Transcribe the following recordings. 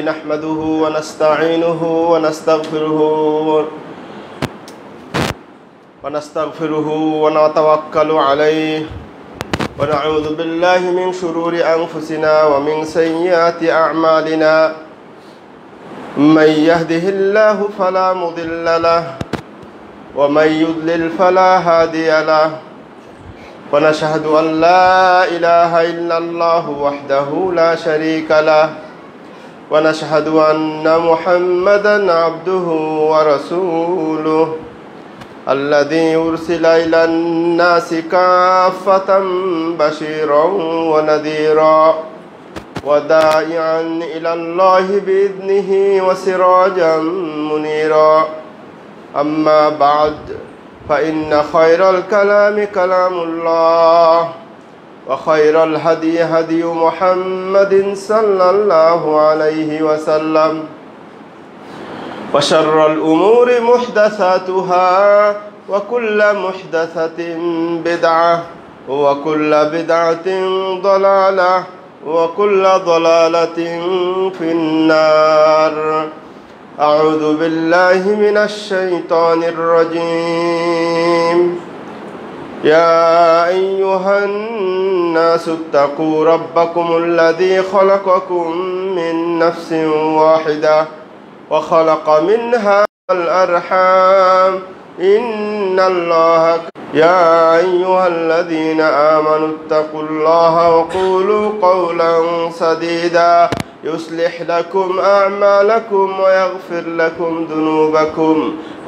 نحمده ونستعينه ونستغفره ونتوكل عليه ونعوذ بالله من شرور أنفسنا ومن سيئات أعمالنا من يهده الله فلا مضل له ومن يضلل فلا هادي له ونشهد أن لا إله إلا الله وحده لا شريك له ونشهد أن محمدا عبده ورسوله الذي أرسل إلى الناس كافة بشيرا ونذيرا وداعيا إلى الله بإذنه وسراجا منيرا أما بعد فإن خير الكلام كلام الله وخير الهدي هدي محمد صلى الله عليه وسلم وشر الأمور محدثاتها وكل محدثة بدعة وكل بدعة ضلالة وكل ضلالة في النار أعوذ بالله من الشيطان الرجيم يا أيها الناس اتقوا ربكم الذي خلقكم من نفس واحدة وخلق منها الأرحام إن الله يا أيها الذين آمنوا اتقوا الله وقولوا قولا سديدا يصلح لكم أعمالكم ويغفر لكم ذنوبكم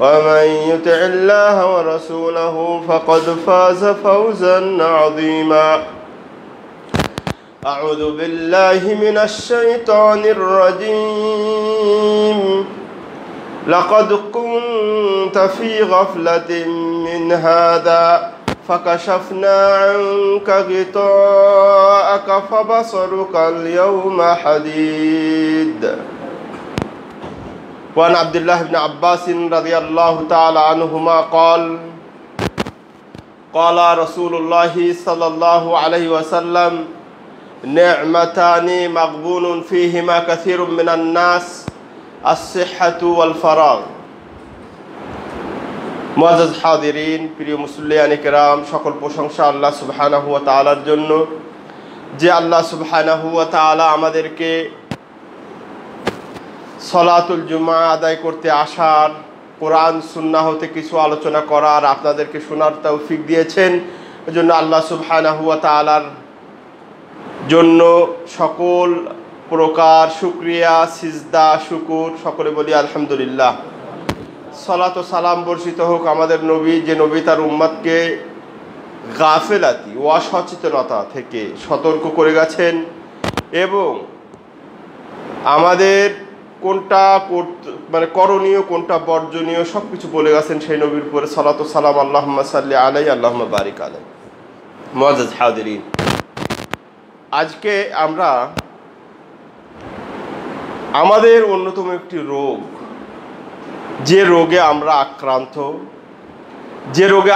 ومن يطع الله ورسوله فقد فاز فوزا عظيما أعوذ بالله من الشيطان الرجيم لقد كنت في غفلة من هذا فكشفنا عنك غطاءك فبصرك اليوم حديد وعن عبد الله بن عباس رضي الله تعالى عنهما قال قال رسول الله صلى الله عليه وسلم نعمتان مغبون فيهما كثير من الناس الصحة والفراغ মুআজ্জাজ হাজিরিন, প্রিয় মুসল্লিয়ানে কেরাম, সকল প্রশংসা আল্লাহ সুবহানাহু ওয়া তাআলার জন্য, যে আল্লাহ সুবহানাহু ওয়া তাআলা আমাদেরকে সলাতুল জুমা আদায় করতে আসার, কোরআন সুন্নাহ হতে কিছু আলোচনা করার, আপনাদেরকে শোনার তৌফিক দিয়েছেন। এজন্য আল্লাহ সুবহানাহু ওয়া তাআলার জন্য সকল প্রকার শুকরিয়া, সিজদা, শুকুর, সকলে বলি আলহামদুলিল্লাহ। সালাত ও সালাম বর্ষিত হোক আমাদের নবী, যে নবী তার উম্মতকে গাফেলাতি ও অসচেতনতা থেকে সতর্ক করে গেছেন এবং আমাদের কোনটা করণীয়, কোনটা বর্জনীয় সব কিছু বলে গেছেন সেই নবীর উপরে সালাত ও সালাম। আল্লাহুম্মা সাল্লি আলাইহি আল্লাহুম্মা বারিক আলাইহি। মুআজ্জাজ হাজিরিন, আজকে আমরা আমাদের অন্যতম একটি রোগ, যে রোগে আমরা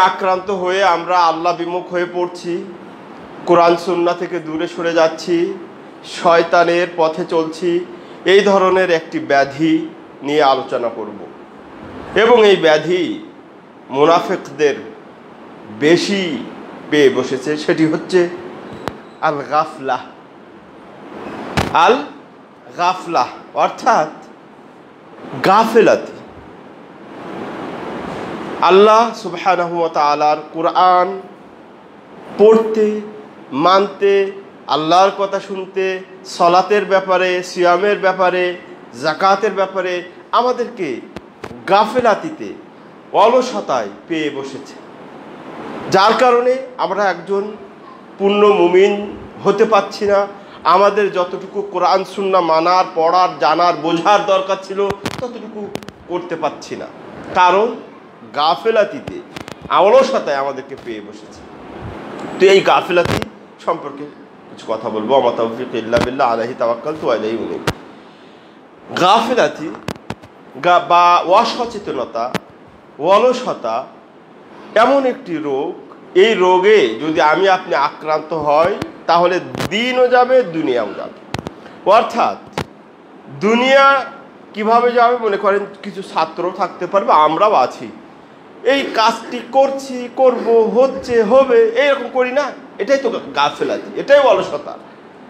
আক্রান্ত হয়ে আমরা আল্লাহ বিমুখ হয়ে পড়ছি, কোরআন সুন্নাহ থেকে দূরে সরে যাচ্ছি, শয়তানের পথে চলছি, এই ধরনের একটি ব্যাধি নিয়ে আলোচনা করব। এবং এই ব্যাধি মুনাফিকদের বেশি পেয়ে বসেছে, সেটি হচ্ছে আল গাফলাহ অর্থাৎ গাফেলাতি। আল্লাহ সুবহানাহু ওয়া তাআলার কোরআন পড়তে, মানতে, আল্লাহর কথা শুনতে, সলাতের ব্যাপারে, সিয়ামের ব্যাপারে, যাকাতের ব্যাপারে আমাদেরকে গাফেলাতিতে, অলসতায় পেয়ে বসেছে, যার কারণে আমরা একজন পূর্ণ মুমিন হতে পারছি না। আমাদের যতটুকু কোরআন সুন্নাহ মানার, পড়ার, জানার, বোঝার দরকার ছিল ততটুকু করতে পারছি না, কারণ গাফেলাতিতে, অলসতায় আমাদেরকে পেয়ে বসেছে। তো এই গাফেলাতি সম্পর্কে কিছু কথা বলবো। ওয়া মা তাওফীক ইল্লা বিল্লাহ আলাইহি তাওয়াক্কালতু ওয়া ইলাইহি উনীব। গাফেলাতি বা অসচেতনতা, অলসতা এমন একটি রোগ, এই রোগে যদি আমি আপনি আক্রান্ত হয় তাহলে দিনও যাবে, দুনিয়াও যাবে। অর্থাৎ দুনিয়া কিভাবে যাবে মনে করেন কিছু ছাত্র থাকতে পারবে, আমরাও আছি, এই কাজটি করছি, করব, হচ্ছে, হবে, এইরকম করি না, এটাই তো গাফেলাতি, এটাই অলসতা।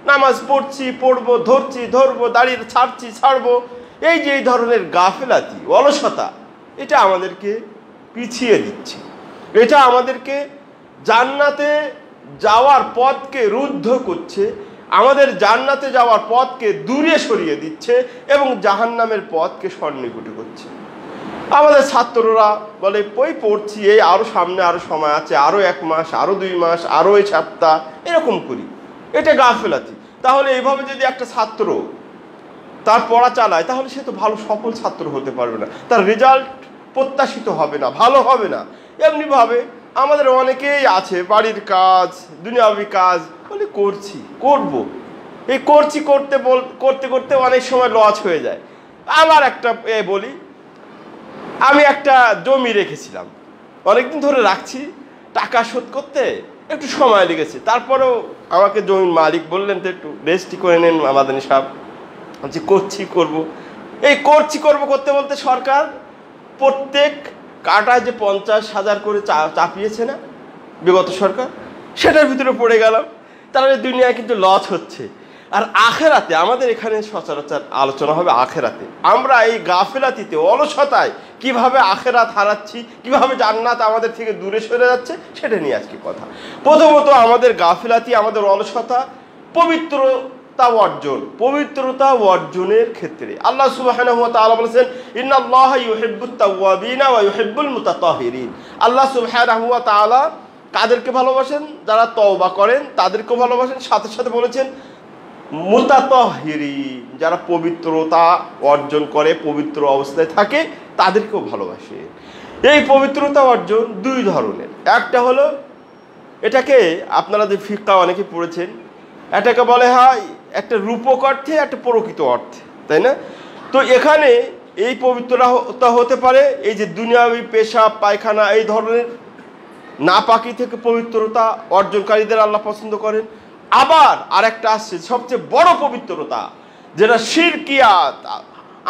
নামাজ পড়ছি, পড়বো, ধরছি, ধরবো, দাঁড়িয়ে ছাড়ছি, ছাড়বো, এই যে এই ধরনের গাফেলাতি, অলসতা, এটা আমাদেরকে পিছিয়ে দিচ্ছে, এটা আমাদেরকে জান্নাতে যাওয়ার পথকে রুদ্ধ করছে, আমাদের জান্নাতে যাওয়ার পথকে দূরে সরিয়ে দিচ্ছে এবং জাহান্নামের পথকে সন্নিকটে করছে। আমাদের ছাত্ররা বলে বই পড়ছি, এই আরও সামনে আরও সময় আছে, আরও 1 মাস, আরও 2 মাস, আরও এই সপ্তাহ, এরকম করি, এটা গাফেলাতি। তাহলে এইভাবে যদি একটা ছাত্র তার পড়া চালায় তাহলে সে তো ভালো সফল ছাত্র হতে পারবে না, তার রেজাল্ট প্রত্যাশিত হবে না, ভালো হবে না। এমনিভাবে আমাদের অনেকেই আছে বাড়ির কাজ, দুনিয়াবি কাজ বলে করছি, করব, এই করছি করতে করতে করতে অনেক সময় লস হয়ে যায়। আমার একটা বলি, আমি একটা জমি রেখেছিলাম, অনেকদিন ধরে রাখছি, টাকা শোধ করতে একটু সময় লেগেছে, তারপরেও আমাকে জমির মালিক বললেন তো একটু রেজিস্ট্রি করে নেন মাদানী সাহেব, বলছি করছি, করব, এই করছি করব করতে বলতে সরকার প্রত্যেক কাটায় যে 50,000 করে চাপিয়েছে না বিগত সরকার, সেটার ভিতরে পড়ে গেলাম। তাহলে দুনিয়ায় কিন্তু লস হচ্ছে। আর আখেরাতে আমাদের এখানে সচরাচর আলোচনা হবে আখেরাতে, আমরা এই গাফেলাতিতে, অলসতায় কিভাবে আখেরাত হারাচ্ছি, কিভাবে জান্নাত আমাদের থেকে দূরে সরে যাচ্ছে, সেটা নিয়ে আজকে কথা। প্রথমত আমাদের গাফেলাতি, আমাদের অলসতা পবিত্রতা অর্জনের ক্ষেত্রে আল্লাহ সুবহানাহু ওয়া তাআলা বলেছেন, ইন্নাল্লাহা ইউহিব্বুত তাওয়াবিনা ওয়া ইউহিব্বুল মুতাতাহহিরিন। আল্লাহ সুবহানাহু ওয়া তাআলা কাদেরকে ভালোবাসেন? যারা তওবা করেন তাদেরকেও ভালোবাসেন, সাথে সাথে বলেছেন মুতাতাহহিরিন, যারা পবিত্রতা অর্জন করে, পবিত্র অবস্থায় থাকে, তাদেরকেও ভালোবাসে। এই পবিত্রতা অর্জন 2 ধরনের। একটা হলো, এটাকে আপনারা যে ফিকহ অনেকে পড়েছেন, এটাকে বলে হয় একটা রূপক অর্থে, একটা প্রকৃত অর্থে, তাই না? তো এখানে এই পবিত্রতা হতে পারে এই যে দুনিয়াবি পেশাব পায়খানা, এই ধরনের নাপাকি থেকে পবিত্রতা অর্জনকারীদের আল্লাহ পছন্দ করেন। আবার আরেকটা আসছে সবচেয়ে বড় পবিত্রতা, যেটা শিরকিয়াত,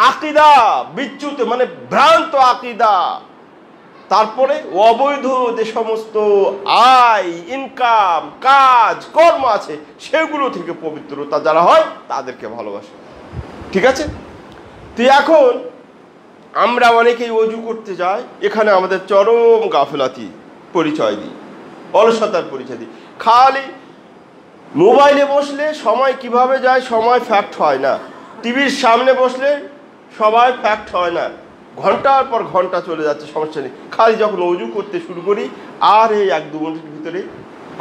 আকীদা বিচ্যুত, মানে ভ্রান্ত আকীদা, তারপরে অবৈধ যে সমস্ত আয়, ইনকাম, কাজ, কর্ম আছে, সেগুলো থেকে পবিত্রতা যারা হয় তাদেরকে ভালোবাসে। ঠিক আছে? তো এখন আমরা অনেকেই ওযু করতে যাই, এখানে আমাদের চরম গাফেলাতি পরিচয় দিই, অলসতার পরিচয় দিই। খালি মোবাইলে বসলে সময় কিভাবে যায়, সময় ফ্যাক্ট হয় না। টিভির সামনে বসলে সবাই ফ্যাক্ট হয় না, ঘন্টার পর ঘন্টা চলে যাচ্ছে, সমস্যা নেই। খালি যখন ওযু করতে শুরু করি, আর এই 1-2 মিনিটের ভিতরে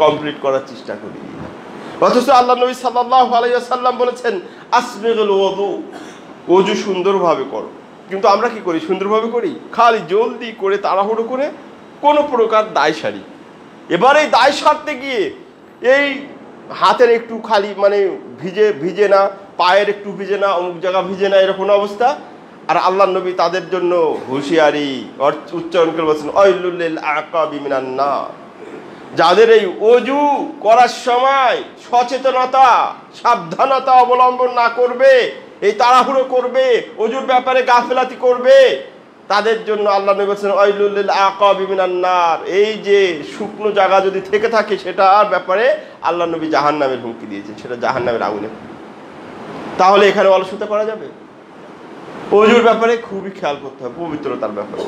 কমপ্লিট করার চেষ্টা করি। অথচ আল্লাহ নবী সাল্লাল্লাহু আলাইহি ওয়াসাল্লাম বলেছেন, আসবিগুল ওযু, ওযু সুন্দরভাবে করো। কিন্তু আমরা কি করি? সুন্দরভাবে করি, খালি জলদি করে, তাড়াহুড়ো করে কোনো প্রকার দায় সারি। এবার এই দায় সারতে গিয়ে এই হাতের একটু খালি মানে ভিজে না, পায়ের একটু ভিজে না, অমুক জায়গা ভিজে না, এরকম অবস্থা। আর আল্লাহ নবী তাদের জন্য হুঁশিয়ারি উচ্চারণ করে বলছেন, ওয়াইলুল লিল আকাবি মিনান নার, যাদের এই ওযু করার সময় সচেতনতা, সাবধানতা অবলম্বন না করবে, এই তাড়াহুড়ো করবে, ওযুর ব্যাপারে গাফেলাতি করবে, তাদের জন্য আল্লাহ নবী বলেছেন, ওয়াইলুল লিল আকাবি মিনান নার, এই যে শুকনো জায়গা যদি থেকে থাকে সেটার ব্যাপারে আল্লাহ নবী জাহান্নামের হুমকি দিয়েছেন, সেটা জাহান্নামের আগুনে। তাহলে এখানে অলসতা করা যাবে? ওযুর ব্যাপারে খুবই খেয়াল করতে হবে, পবিত্রতার ব্যাপারে।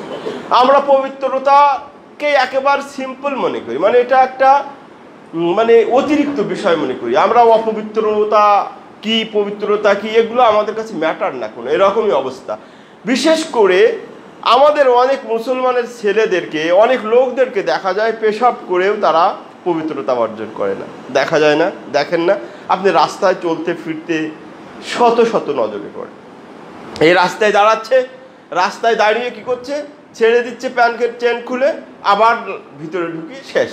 আমরা পবিত্রতাকে একেবারে সিম্পল মনে করি, মানে এটা একটা মানে অতিরিক্ত বিষয় মনে করি আমরা। অপবিত্রতা কি, পবিত্রতা কি, এগুলো আমাদের কাছে ম্যাটার না কোনো, এরকমই অবস্থা। বিশেষ করে আমাদের অনেক মুসলমানের ছেলেদেরকে, অনেক লোকদেরকে দেখা যায় পেশাব করেও তারা পবিত্রতা অর্জন করে না। দেখা যায় না? দেখেন না? আপনি রাস্তায় চলতে ফিরতে শত শত নজরে পড়ে, এই রাস্তায় দাঁড়াচ্ছে, রাস্তায় দাঁড়িয়ে কি করছে? ছেড়ে দিচ্ছে প্যান্টের চেন খুলে, আবার ভিতরে ঢুকিয়ে শেষ।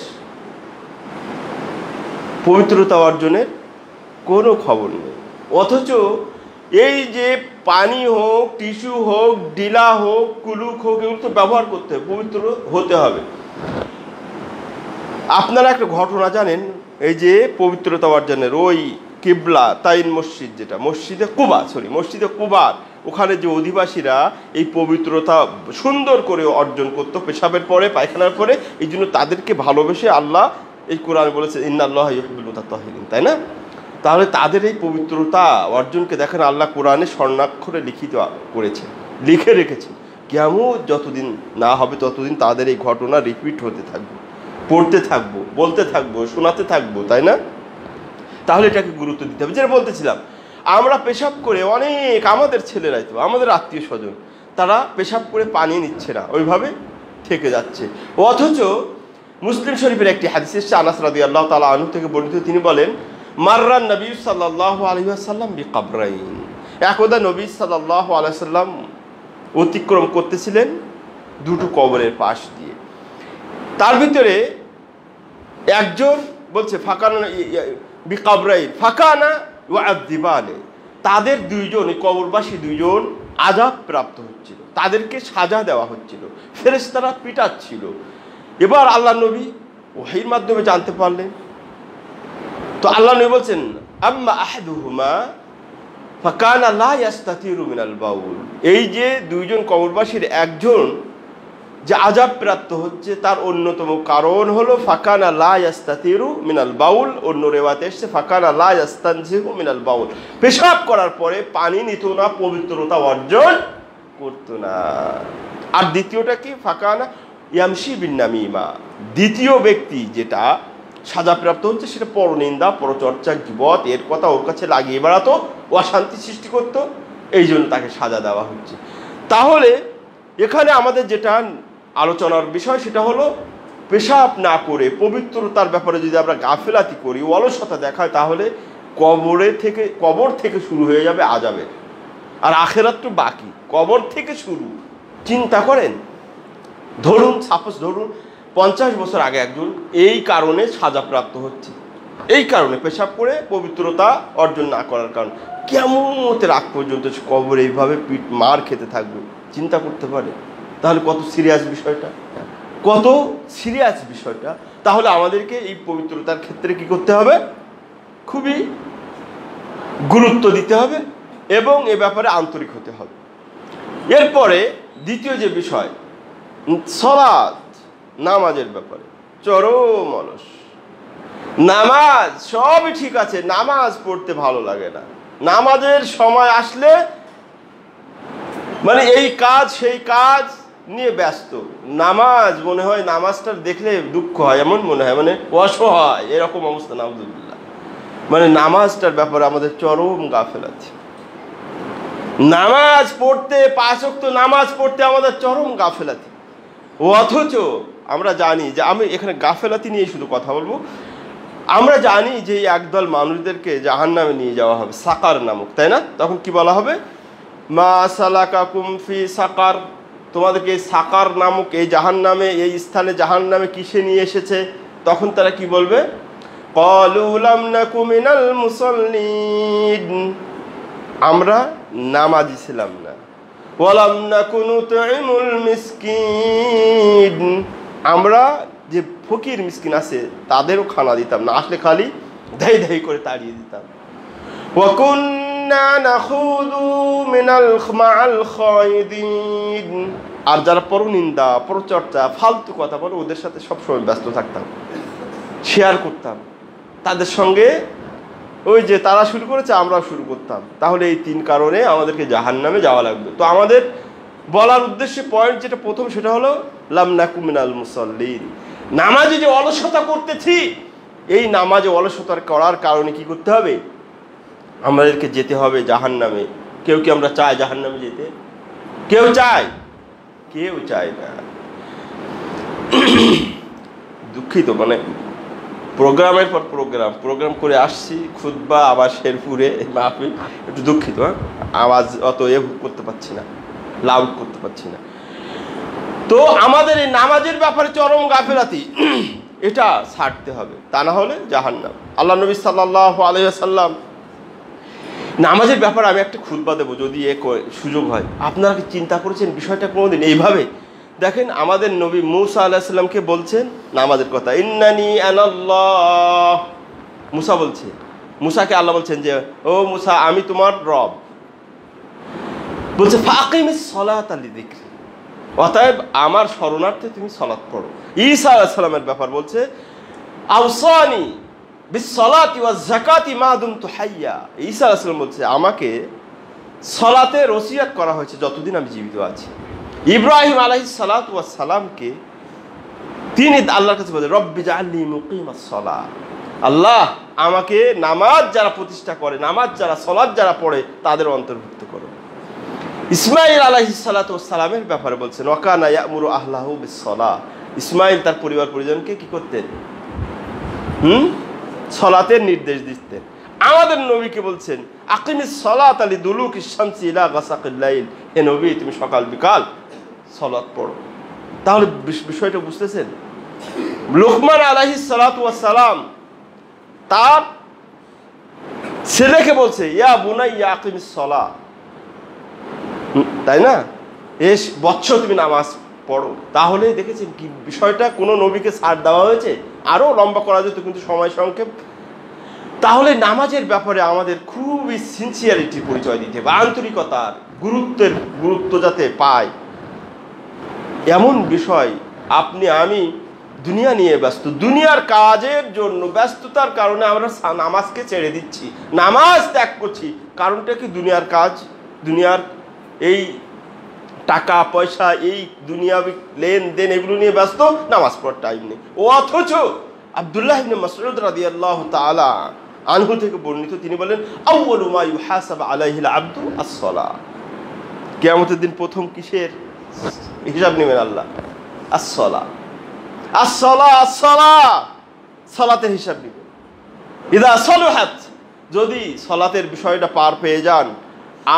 পবিত্রতা অর্জনের কোনো খবর নেই। অথচ এই যে পানি হোক, টিস্যু হোক, ডিলা হোক, কুলুক হোক, এগুলো তো ব্যবহার করতে হবে, পবিত্র হতে হবে। আপনারা একটা ঘটনা জানেন, এই যে পবিত্রতা অর্জনের ওই কিবলা তাইন মসজিদ, যেটা মসজিদে কুবার, ওখানে যে অধিবাসীরা এই পবিত্রতা সুন্দর করে অর্জন করতো পেশাবের পরে, পায়খানার পরে, এই জন্য তাদেরকে ভালোবেসে আল্লাহ এই কোরআনে বলেছে ইন্নাল্লাহা ইউহিব্বুল মুতাত্তাহিরিন, তাই না? তাহলে তাদের এই পবিত্রতা অর্জনকে দেখেন আল্লাহ কোরআনে স্বর্ণাক্ষরে লিখিত করেছে, লিখে রেখেছে। কিয়ামত যতদিন না হবে ততদিন তাদের এই ঘটনা রিপিট হতে থাকবে, পড়তে থাকবো, বলতে থাকবো, শোনাতে থাকবো, তাই না? তাহলে এটাকে গুরুত্ব দিতে হবে। যেটা বলতেছিলাম, আমরা পেশাব করে অনেক, আমাদের ছেলেরাই তো, আমাদের আত্মীয় স্বজন, তারা পেশাব করে পানি নিচ্ছে না, ওইভাবে থেকে যাচ্ছে। অথচ মুসলিম শরীফের একটি হাদিস এসেছে, আনাস রাদিয়াল্লাহু তাআলা আনহু থেকে বর্ণিত, তিনি বলেন মাররান নবী সাল্লাল্লাহু আলাইহি ওয়াসাল্লাম বিকাবরাইন, একদা নবী সাল্লাল্লাহু আলাইহি ওয়াসাল্লাম অতিক্রম করতেছিলেন দুটো কবরের পাশ দিয়ে। তার ভিতরে একজন বলছে ফাকানা বিকাবরাইন ফাকানা ওয়াআদিবানে, তাদের দুইজন, কবরবাসী দুইজন আযাব প্রাপ্ত হচ্ছিল, তাদেরকে সাজা দেওয়া হচ্ছিল, ফেরেশতারা পিটাচ্ছিল। এবার আল্লাহ নবী ওহীর মাধ্যমে জানতে পারলেন। তো আল্লাহ নবী বলছেন আম্মা আহাদুহুমা ফাকানা লা ইস্তাতিরু মিনাল বাউল, এই যে দুইজন কবরবাসীর একজন যে আযাব প্রাপ্ত হচ্ছে তার অন্যতম কারণ হলো ফাকানা লা ইস্তাতিরু মিনাল বাউল, অন্য রিওয়ায়াতে এসেছে ফাকানা লা ইস্তানজিহু মিনাল বাউল, পেশাব করার পরে পানি নিত না, পবিত্রতা অর্জন করত না। আর দ্বিতীয়টা কি, ফাকানা ইয়ামশি বিন নামিমা, দ্বিতীয় ব্যক্তি যেটা সাজাপ্রাপ্ত হচ্ছে সেটা পরনিন্দা, পরচর্চা, গীবত, এর কথা ওর কাছে লাগিয়ে বেড়াতো, অশান্তি সৃষ্টি করত, এই জন্য তাকে সাজা দেওয়া হচ্ছে। তাহলে এখানে আমাদের যেটা আলোচনার বিষয় সেটা হলো পেশাব না করে পবিত্রতার ব্যাপারে যদি আমরা গাফেলাতি করি, অলসতা দেখায়, তাহলে কবর থেকে শুরু হয়ে যাবে আযাবের, আর আখিরাত তো বাকি, কবর থেকে শুরু। চিন্তা করেন, ধরুন 50 বছর আগে একজন এই কারণে সাজাপ্রাপ্ত হচ্ছে, এই কারণে পেশাব করে পবিত্রতা অর্জন না করার কারণে, কিয়ামতের আগ পর্যন্ত কবরে এইভাবে মার খেতে থাকবে। চিন্তা করতে পারে তাহলে কত সিরিয়াস বিষয়টা, কত সিরিয়াস বিষয়টা। তাহলে আমাদেরকে এই পবিত্রতার ক্ষেত্রে কি করতে হবে, খুবই গুরুত্ব দিতে হবে এবং এ ব্যাপারে আন্তরিক হতে হবে। এরপরে দ্বিতীয় যে বিষয়, সালাত, নামাজের ব্যাপারে চরম অলস। নামাজ সবই ঠিক আছে, নামাজ পড়তে ভালো লাগে না, নামাজের সময় আসলে মানে এই কাজ সেই কাজ নিয়ে ব্যস্ত, নামাজ মনে হয়, নামাজটা দেখলে দুঃখ হয়, এমন মনে হয় মানে অসহায়, এরকম অবস্থা। নাউযুবিল্লাহ, মানে নামাজটার ব্যাপারে আমাদের চরম গাফেলাতি। নামাজ পড়তে, 5 ওয়াক্ত নামাজ পড়তে আমাদের চরম গাফেলাতি। অথচ আমরা জানি যে, আমি এখানে গাফেলাতি নিয়ে শুধু কথা বলবো, আমরা জানি যে একদল মানুষদেরকে জাহান্নামে নিয়ে যাওয়া হবে সাকার নামক, তাই না? তখন কি বলা হবে, মা সালাকাকুম ফি সাকার, তোমাদেরকে সাকার নামক এই জাহান্নামে, এই স্থানে জাহান্নামে কিসে নিয়ে এসেছে? তখন তারা কি বলবে, ক্বালু লাম নাকু মিনাল মুসাল্লিন, আমরা নামাজি ছিলাম না, ওয়া লাম নাকু নুতঈমুল মিসকিন, আমরা যে ফকির মিসকিন আছে তাদেরও খানা দিতাম না, আসলে খালি ধাই ধাই করে তাড়িয়ে দিতাম। ওয়া কুন্না নাখুযু মা'আল খায়দিন, আর যারা পরনিন্দা, পরচর্চা, ফালতু কথা বলে ওদের সাথে সবসময় ব্যস্ত থাকতাম, শেয়ার করতাম তাদের সঙ্গে, ওই যে তারা শুরু করেছে আমরাও শুরু করতাম। তাহলে এই 3 কারণে আমাদেরকে জাহান্নামে যাওয়া লাগবে। তো আমাদের বলার উদ্দেশ্যে পয়েন্ট যেটা প্রথম, সেটা হলো লাম নাকু মিনাল মুসাল্লিন, নামাজে যে অলসতা করতেছি, এই নামাজে অলসতা করার কারণে কি করতে হবে, আমাদেরকে যেতে হবে জাহান্নামে। কেউ কি আমরা চাই জাহান্নামে যেতে? কেউ চায়? কেউ চায় না। দুঃখিত, মানে প্রোগ্রামের পর প্রোগ্রাম করে আসছি, খুতবা আবার শেরপুরে মাহফিল, একটু দুঃখিত, আওয়াজ অত করতে পারছি না, লাউড করতে পারছি না। তো আমাদের এই নামাজের ব্যাপারে চরম গাফেলাতি, এটা ছাড়তে হবে, তা না হলে জাহান্নাম। আল্লাহ নবী সাল্লাল্লাহু আলাইহি ওয়াসাল্লাম, নামাজের ব্যাপারে আমি একটা খুতবা দেবো যদি সুযোগ হয়। আপনারা কি চিন্তা করেছেন বিষয়টা কোনোদিন এইভাবে? দেখেন, আমাদের নবী মুসা আলাইহিস সালামকে বলছেন নামাজের কথা, ইন্নানি আনাল্লাহ, মুসা বলছে মুসাকে আল্লাহ বলছেন যে ও মুসা আমি তোমার রব, বলছে ফাকিমিস সালাতা লিযিকরি, অতএব আমার শরণার্থে তুমি সালাত পড়ো। ঈসা আলাইহিস সালামের ব্যাপার বলছে আওসানি বিস সালাতি ওয়াজ যাকাতি মা দুমতু হাইয়া। ঈসা আলাইহিস সালাম বলছে আমাকে সালাতের ওসিয়ত করা হয়েছে যতদিন আমি জীবিত আছি। ইব্রাহিম আলাইহিস সালাতু ওয়াস সালামকে তিনি আল্লাহর কাছে বলেন রব্বি জাআলনি মুকিমাস সালাহ, আল্লাহ আমাকে নামাজ যারা প্রতিষ্ঠা করে, নামাজ যারা সালাত যারা পড়ে তাদের অন্তর্ভুক্ত করো। ইসমাঈল আলাইহিস সালাতু ওয়াস সালামের ব্যাপারে বলছেন ওয়াকানা ইয়ামুরু আহলাহু বিস সালাহ, ইসমাঈল তার পরিবার পরিজনকে কি করতেন? সালাতের নির্দেশ দিতেন। আমাদের নবীকে বলছেন আকিমিস সালাতা লিদুলুকিশ শামসি ইলা গাসাকিল লাইল, হে নবী তুমি সকাল বিকাল সালাত পড়ো। তাহলে বিষয়টা বুঝতেছেন? লুকমান আলাইহিস সালাতু ওয়াস সালাম তার ছেলেকে বলছে ইয়া বুনাইয়া আকিমিস সালাহ, তাই না, এস বৎস তুমি নামাজ পড়ো। তাহলে দেখেছেন কি বিষয়টা, কোনো নবীকে ছাড় দেওয়া হয়েছে, আরো লম্বা করা যেত কিন্তু সময় সংক্ষেপ। তাহলে নামাজের ব্যাপারে আমাদের খুবই সিনসিয়ারিটির পরিচয় দিতে হবে, আন্তরিকতার গুরুত্ব যাতে পায় এমন বিষয়। আপনি আমি দুনিয়া নিয়ে ব্যস্ত, দুনিয়ার কাজের জন্য ব্যস্ততার কারণে আমরা নামাজকে ছেড়ে দিচ্ছি, নামাজ ত্যাগ করছি। কারণটা কি? দুনিয়ার কাজ, দুনিয়ার এই টাকা পয়সা, এই দুনিয়াবি লেনদেন, এগুলো নিয়ে ব্যস্ত, নামাজ পড়ার টাইম নেই। ও অথচ আব্দুল্লাহ ইবনে মাসউদ রাদিয়াল্লাহু তাআলা আনহু থেকে বর্ণিত, তিনি বলেন আউয়ালু মা ইউহাসাবু আলাইহিল আবদু আস-সালাহ, কিয়ামতের দিন প্রথম কিসের হিসাব নেবেন আল্লাহ? আস-সালাহ, আস-সালাহ, আস-সালাহ, সালাতের হিসাব নেবেন। ইদা সালাহাত, যদি সালাতের বিষয়টা পার পেয়ে যান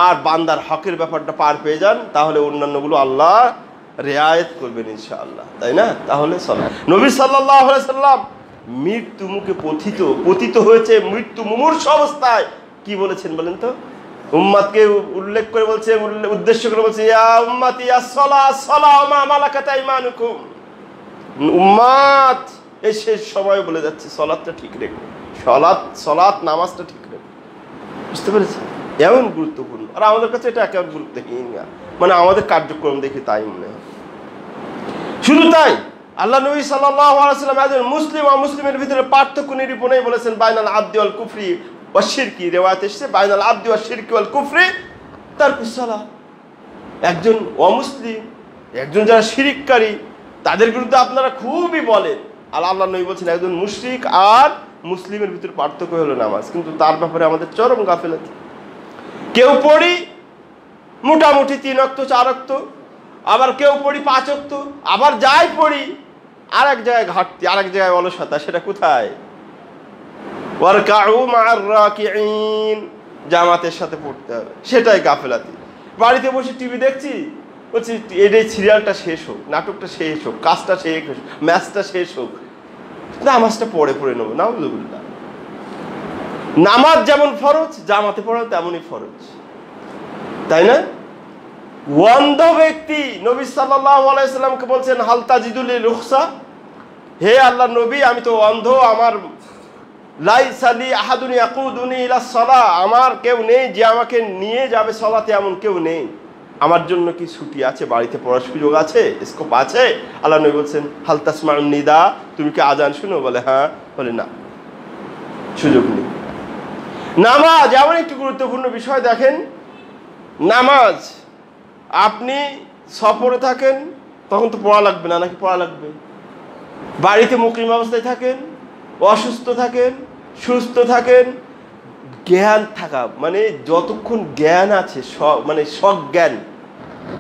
আর বান্দার হকের ব্যাপারটা পার পেয়ে যান, তাহলে অন্যান্যগুলো আল্লাহ রিয়ায়েত করবেন ইনশাআল্লাহ, তাই না? তাহলে নবী সাল্লাল্লাহু আলাইহি সাল্লাম মৃত্যু মুখে পতিত হয়েছে, মৃত্যু মুমূর্ষ অবস্থায় কি বলেছেন বলেন তো? উম্মতকে উল্লেখ করে বলছে, উদ্দেশ্য করে বলছে ইয়া উম্মতি আস-সালাহ আস-সালাহ মা মালাকাত আইমানুকুম, উম্মত এই শেষ সময় বলে যাচ্ছে সালাতটা ঠিক রেখো, সালাত নামাজটা ঠিক রেখো। বুঝতে পেরেছেন? এমন গুরুত্বপূর্ণ, আর আমাদের কাছে এটা একেবারে গুরুত্বহীন, মানে আমাদের কার্যক্রম দেখে তাই মনে হয়। শুধু তাই, আল্লাহ নবী সাল্লাল্লাহু আলাইহি ওয়াসাল্লাম একজন মুসলিম ও মুসলিমের ভিতরে পার্থক্য নিরূপণেই বলেছেন বাইনাল আবদি ওয়াল কুফরি ওয়াশ শিরকি, রিওয়ায়াতে এসেছে বাইনাল আবদি ওয়াশ শিরকি ওয়াল কুফরি তারকুস সালাহ। একজন অমুসলিম, একজন যারা শিরিককারী, তাদের বিরুদ্ধে আপনারা খুবই বলেন, আর আল্লাহ নবী বলছেন একজন মুশরিক আর মুসলিমের ভিতরে পার্থক্য হলো নামাজ। কিন্তু তার ব্যাপারে আমাদের চরম গাফিলতি। কেউ পড়ি মোটামুটি 3 ওয়াক্ত 4 ওয়াক্ত, আবার কেউ পড়ি 5 ওয়াক্ত, আবার যাই পড়ি আর এক জায়গায় ঘাটতি, আর এক জায়গায় অলসতা। সেটা কোথায়? ওয়ারকাউ মা'আর রাকিঈন, জামাতের সাথে পড়তে হবে, সেটাই গাফিলাতি। বাড়িতে বসে টিভি দেখছি, বলছি এই সিরিয়ালটা শেষ হোক, নাটকটা শেষ হোক, কাজটা শেষ হোক, ম্যাচটা শেষ হোক, নামাজটা পড়ে নেবো। নাউযুবিল্লাহ। নামাজ যেমন ফরজ, জামাতে পড়া তেমনই ফরজ, তাই না? অন্ধ ব্যক্তি নবী সাল্লাল্লাহু আলাইহি সাল্লামকে বলছেন হাল তাজিদুল রুখসা, হে আল্লাহর নবী আমি তো অন্ধ, আমার লাইসা লি আহাদুন ইয়াকুদুনি ইলা সালাহ, আমার কেউ নেই যে আমাকে নিয়ে যাবে সালাতে, এমন কেউ নেই, আমার জন্য কি ছুটি আছে, বাড়িতে পড়ার সুযোগ আছে, স্কোপ আছে? আল্লাহ নবী বলছেন হাল তাসমাউন নিদা, তুমি কি আজান শুনো? বলে হ্যাঁ। বলে না, সুযোগ নেই। নামাজ এমন একটি গুরুত্বপূর্ণ বিষয়। দেখেন, নামাজ আপনি সফরে থাকেন তখন তো পড়া লাগবে না, নাকি পড়া লাগবে? বাড়িতে মুকিম অবস্থায় থাকেন, অসুস্থ থাকেন, সুস্থ থাকেন, জ্ঞান থাকা, মানে যতক্ষণ জ্ঞান আছে, মানে সজ্ঞান,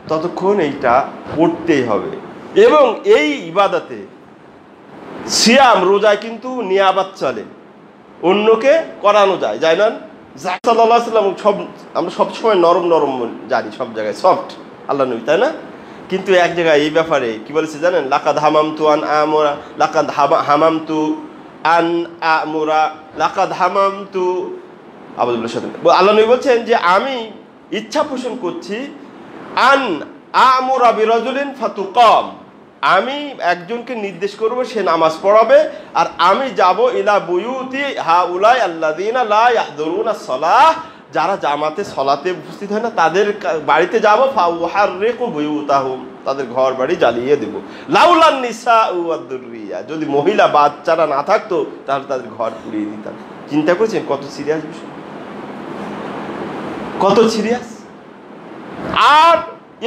ততক্ষণ এইটা পড়তেই হবে। এবং এই ইবাদতে সিয়াম রোজায় কিন্তু নিয়াবাত চলে, অন্যকে করানো যায় না? সাল্লাল্লাহু আলাইহি ওয়াসাল্লাম সব, আমরা সবসময় নরম জানি, সব জায়গায় সফট আল্লাহ নবী, তাই না? কিন্তু এক জায়গায় এই ব্যাপারে কি বলেছে জানেন? লাকাদ হামামতু আন আমুরা, লাকাদ হামামতু আন আমুরা, লাকাদ হামামতু আবুদুল্লাহ সাথে আল্লাহ নবী বলছেন যে আমি ইচ্ছা পোষণ করছি আন আমুরা বিরাজুলিন ফাতুকাম, আমি একজনকে নির্দেশ করব, সে নামাজ পড়াবে, আর আমি যাব ইলা বুয়ুতি হাউলাই আল্লাযিনা লা ইয়াহদুরুনা সালাহ, যারা জামাতে সলাতে উপস্থিত হয় না তাদের বাড়িতে যাব, ফাউহাররিকু বুয়ুতাহুম, তাদের ঘর বাড়ি জ্বালিয়ে দেব। লাউলান নিসাউ ওয়াদ-দুররিয়া, যদি মহিলা বাচ্চারা না থাকতো তাহলে তাদের ঘর পুড়িয়ে দিতাম। চিন্তা করেছেন কত সিরিয়াস বিষয়, কত সিরিয়াস। আর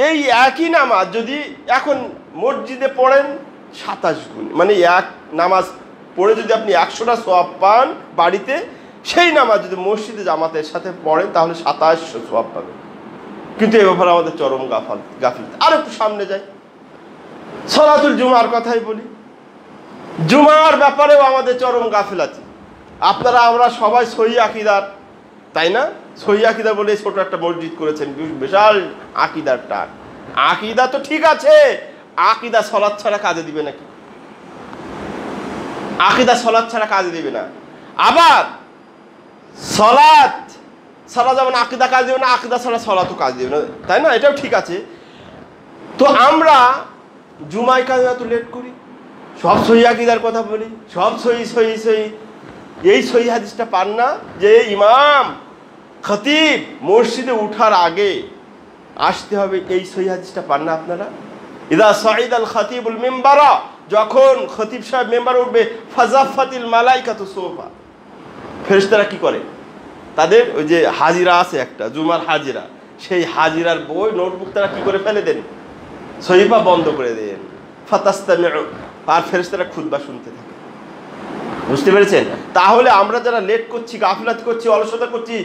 এই একই নামাজ যদি এখন মসজিদে পড়েন 27 গুণ, মানে এক নামাজ পড়ে যদি আপনি 100টা সওয়াব পান বাড়িতে, সেই নামাজ যদি মসজিদে জামাতের সাথে পড়েন তাহলে 2700 সওয়াব পাবেন। কিন্তু এ ব্যাপারে আমাদের চরম গাফিল। আর একটু সামনে যাই, সলাতুল জুমার কথাই বলি। জুমার ব্যাপারেও আমাদের চরম গাফিলাতি। আপনারা আমরা সবাই সহি আকীদার, তাই না? সহি আকীদা বলে ছোট একটা মসজিদ করেছেন, বিশাল আকীদার টান। আকীদা তো ঠিক আছে, আকীদা সলাৎ ছাড়া কাজে দিবে নাকি? আকীদা সলাৎ ছাড়া কাজে দিবে না। আবার সলাৎ যেমন আকীদা কাজ দিবে না, আকীদা ছাড়া সলাৎও কাজ দিবে না, তাই না? এটাও ঠিক আছে। তো আমরা জুমায় কাজে এত লেট করি, সব সহি আকীদার কথা বলি, সব সহি। এই সহি হাদিসটা পান না যে ইমাম খতিব মসজিদে উঠার আগে আসতে হবে, এই সহি হাদিসটা পান না আপনারা? ইদা সাইদাল খতিবুল মিম্বারা, যখন খতিব সাহেব মেম্বারে উঠবে, ফাজাফাতিল মালাইকাতু সুফা, ফেরেশতারা কি করে? তাদের ওই যে হাজিরা আছে একটা, জুমার হাজিরা, সেই হাজিরার বই নোটবুক তারা কি করে ফেলে দেন, সহিফা বন্ধ করে দেন। ফাতাস্তামিউ, আর ফেরেশতারা খুতবা শুনতে থাকে। বুঝতে পেরেছেন? তাহলে আমরা যারা লেট করছি, গাফিলাত করছি, অলসতা করছি,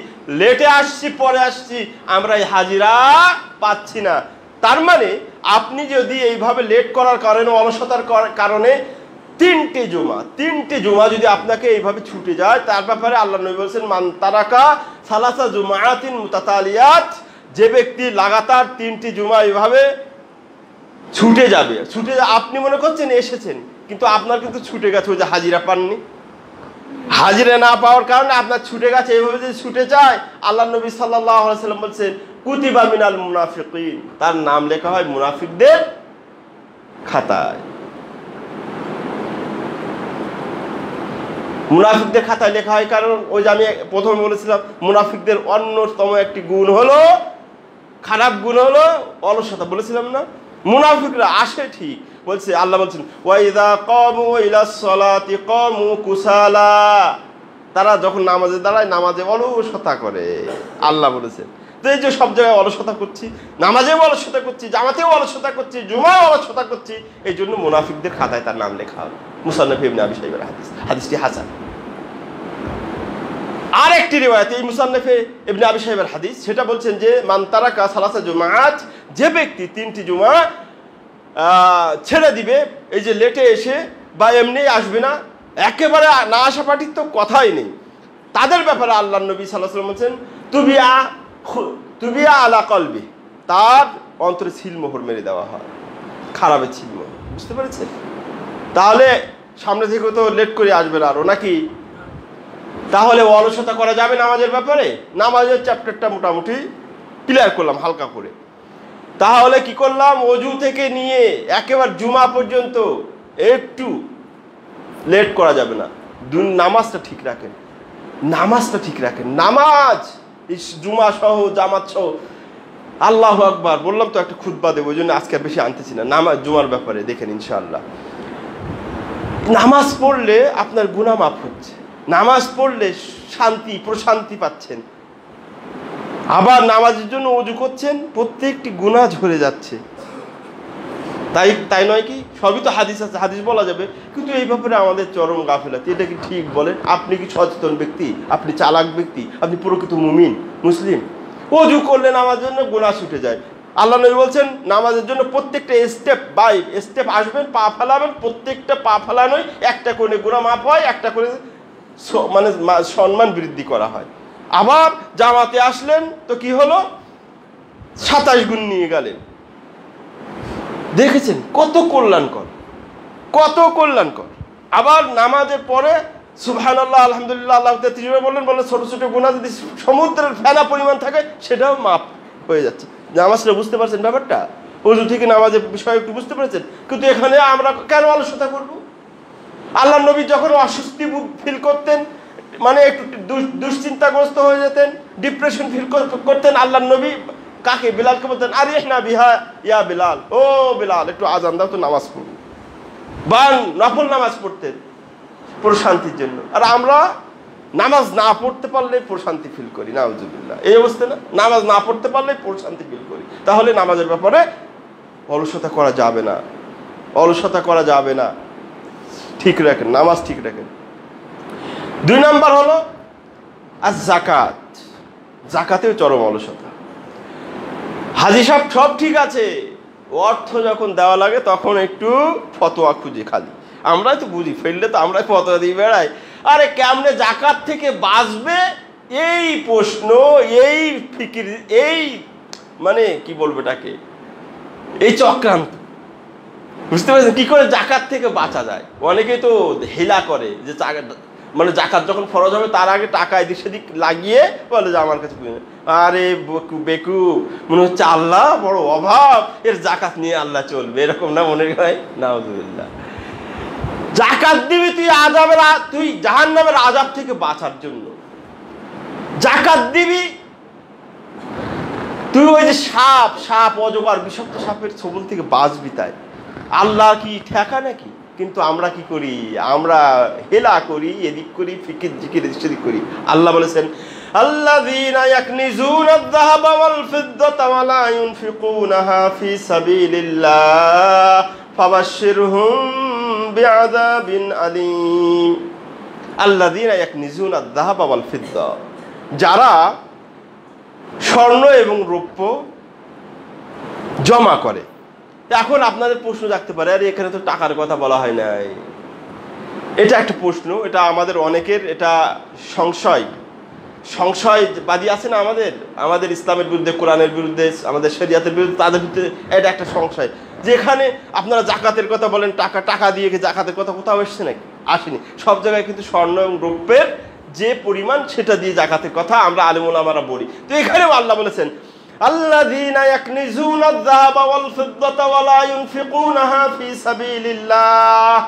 লেটে আসছি, পরে আসছি, আমরা এই হাজিরা পাচ্ছি না। তার মানে আপনি যদি এইভাবে লেট করার কারণে, অলসতার কারণে তিনটে জুমা যদি আপনাকে এইভাবে ছুটে যায়, তার ব্যাপারে আল্লাহ নবী বলেছেন, মান তারাকা সালাসা জুমাআতিন মুতাতালিয়াত, যে ব্যক্তি লাগাতার 3টি জুমা এইভাবে ছুটে যাবে, আপনি মনে করছেন এসেছেন, কিন্তু আপনার কিন্তু ছুটে গেছে, ওই যে হাজিরা পাননি। হাজিরা না পাওয়ার কারণে আপনার ছুটে গেছে। এইভাবে যদি ছুটে যায়, আল্লাহ নবী সাল্লাল্লাহু আলাইহি ওয়াসাল্লাম বলছেন, কুতিবা মিনাল মুনাফিকিন, তার নাম লেখা হয় মুনাফিকদের খাতায়। মুনাফিকদের খাতায় লেখা হয় কারণ ওই যে আমি প্রথমে বলেছিলাম, মুনাফিকদের অন্যতম একটি গুণ হলো, খারাপ গুণ হলো অলসতা, বলেছিলাম না? মুনাফিকরা আসে ঠিক, বলছে আল্লাহ বলছেন, ওয়াইদা কামু ইলাস সালাতি কামু কুসালা, তারা যখন নামাজে দাঁড়ায় নামাজে অলসতা করে, আল্লাহ বলেছেন। তো এই যে সব জায়গায় অলসতা করছি, নামাজেও অলসতা করছি, জামাতেও অলসতা করছি, জুমাও অলসতা করছি, এই জন্য মুনাফিকদের খাতায় তার নাম লেখা হবে। মুসান্নাফ ইবনে আবি শাইবার হাদিস, হাদিসটি হাসান। আর একটি রিওয়ায়াতে, এই মুসান্নাফে ইবনে আবি শাইবার হাদিস, সেটা বলছেন যে মান তারাকা সালাসা জুমাআত, যে ব্যক্তি 3টি জুমা ছেড়ে দিবে, এই যে লেটে এসে বা এমনি আসবে না, একেবারে না আসা পার্টির তো কথাই নেই, তাদের ব্যাপারে আল্লাহ নবী সাল্লাল্লাহু আলাইহি ওয়াসাল্লাম বলছেন, তুবিয়া আলা কলবি, তার অন্তরে সিলমোহর মেরে দেওয়া হয়, খারাপের সিলমোহর। বুঝতে পেরেছেন? তাহলে সামনে থেকে তো লেট করে আসবে না আরো, নাকি? তাহলে অলসতা করা যাবে নামাজের ব্যাপারে? নামাজের চ্যাপ্টারটা মোটামুটি ক্লিয়ার করলাম হালকা করে। তাহলে কি করলাম? ওযু থেকে নিয়ে একেবারে জুমা পর্যন্ত একটু লেট করা যাবে না। নামাজটা ঠিক রাখেন, নামাজ জুমা সহ জামাত সহ। আল্লাহু আকবার, বললাম তো একটা খুতবা দেবো, ওই জন্য আজকে বেশি আনতেছি না। নামাজ জুমার ব্যাপারে দেখেন ইনশাআল্লাহ, নামাজ পড়লে আপনার গুনাহ মাফ হচ্ছে, নামাজ পড়লে শান্তি প্রশান্তি পাচ্ছেন, আবার নামাজের জন্য ওযু করছেন, প্রত্যেকটি গুনাহ ঝরে যাচ্ছে। তাই নয় কি? সবই তো হাদিস আছে, হাদিস বলা যাবে, কিন্তু এই ব্যাপারে আমাদের চরম গাফিলাতি। এটা কি ঠিক বলেন? আপনি কি সচেতন ব্যক্তি? আপনি চালাক ব্যক্তি? আপনি প্রকৃত মুমিন মুসলিম? ওযু করলে নামাজের জন্য গুনাহ ছুটে যায়। আল্লাহ নবী বলছেন, নামাজের জন্য প্রত্যেকটা স্টেপ বাই স্টেপ আসবেন, পা ফেলাবেন, প্রত্যেকটা পা ফেলানোই একটা করে গুনাহ মাফ হয়, একটা করে মানে সম্মান বৃদ্ধি করা হয়। আবার জামাতে আসলেন তো কি হলো? 27 গুণ নিয়ে গেলেন। দেখেছেন কত কল্যাণকর। আবার নামাজের পরে সুবহানাল্লাহ আলহামদুলিল্লাহ আল্লাহু তাআলা বললেন, ছোট ছোট গুনাহ যদি সমুদ্রের ফেনা পরিমাণ থাকে সেটাও মাফ হয়ে যাচ্ছে। নামাজটা বুঝতে পারছেন ব্যাপারটা? ওযু থেকে নামাজের বিষয় একটু বুঝতে পেরেছেন? কিন্তু এখানে আমরা কেন অলসতা করব? আল্লাহ নবী যখন অস্বস্তি ফিল করতেন, মানে একটু দুশ্চিন্তাগ্রস্ত হয়ে যেতেন, ডিপ্রেশন ফিল করতেন, আল্লাহ নবী কাকে? বিলালকে বলতেন, আরে না বিহা ইয়া বিলাল, ও বিলাল একটু আজান দাও তো, নামাজ পড়ব। বা নফল নামাজ পড়তেন প্রশান্তির জন্য। আর আমরা নামাজ না পড়তে পারলে প্রশান্তি ফিল করি, নাউজুবিল্লাহ। এই অবস্থা না? নামাজ না পড়তে পারলে প্রশান্তি ফিল করি। তাহলে নামাজের ব্যাপারে অলসতা করা যাবে না, অলসতা করা যাবে না। ঠিক রাখেন, নামাজ ঠিক রাখেন। 2 নাম্বার হলো আর যাকাত। যাকাতেও চরম অলসতা। হাজী সাহেব সব ঠিক আছে, অর্থ যখন দেওয়া লাগে তখন একটু ফতোয়া খুঁজে। খালি আমরাই তো বুঝি, ফেললে তো আমরাই ফতোয়া দিয়ে বেড়াই। আরে কেমনে জাকাত থেকে বাঁচবে এই প্রশ্ন, এই ফিকির, এই মানে কি বলবো এটাকে, এই চক্রান্ত। বুঝতে পারছেন কি করে জাকাত থেকে বাঁচা যায়? অনেকেই তো হেলা করে যে মানে জাকাত যখন ফরজ হবে তার আগে টাকা এদিক সেদিক লাগিয়ে বলে যে আমার কাছে। আরে বেকু, মনে হচ্ছে আল্লাহ বড় অভাব, এর জাকাত নিয়ে আল্লাহ চলবে, এরকম না মনে হয়? নাউজুবিল্লাহ। জাকাত দিবি তুই জাহান্নামের আযাব থেকে বাঁচার জন্য। জাকাত দিবি তুই ওই যে সাপ অজগর বিষাক্ত সাপের ছোবল থেকে বাঁচবি, তাই। আল্লাহ কি ঠেকা নাকি? কিন্তু আমরা কি করি? আমরা হেলা করি, এদিক করি, ফিকির জিকির সেদিক করি। আল্লাহ বলেছেন, আল্লাযীনা ইয়াকনিজুনা আয-যাহাবা ওয়াল ফিদ্দাতা ওয়া লা ইউনফিকুনাহা ফি সাবিলিল্লাহ ফাবাশশিরহুম বিআযাবিন আলীম। আল্লাযীনা ইয়াকনিজুনা আয-যাহাবা ওয়াল ফিদ্দা, যারা স্বর্ণ এবং রৌপ্য জমা করে। এখন আপনাদের প্রশ্ন জাগতে পারে, আরে এখানে তো টাকার কথা বলা হয় নাই। এটা একটা প্রশ্ন, এটা আমাদের অনেকের এটা সংশয়বাদী আছে না আমাদের ইসলামের বিরুদ্ধে, কোরআনের বিরুদ্ধে, আমাদের শরিয়াতের বিরুদ্ধে, তাদের বিরুদ্ধে এটা একটা সংশয়। যেখানে আপনারা জাকাতের কথা বলেন, টাকা দিয়ে জাকাতের কথা কোথাও এসছে নাকি? আসেনি। সব জায়গায় কিন্তু স্বর্ণ এবং রৌপ্যের যে পরিমাণ সেটা দিয়ে জাকাতের কথা আমরা আলেম ওলামারা বলি। তো এখানেও আল্লাহ বলেছেন, আল্লাযীনা ইয়াকনিজুনা আয-যাহাবা ওয়াল ফিদ্দাতা ওয়া লা ইউনফিকুনাহা ফি সাবিলিল্লাহ,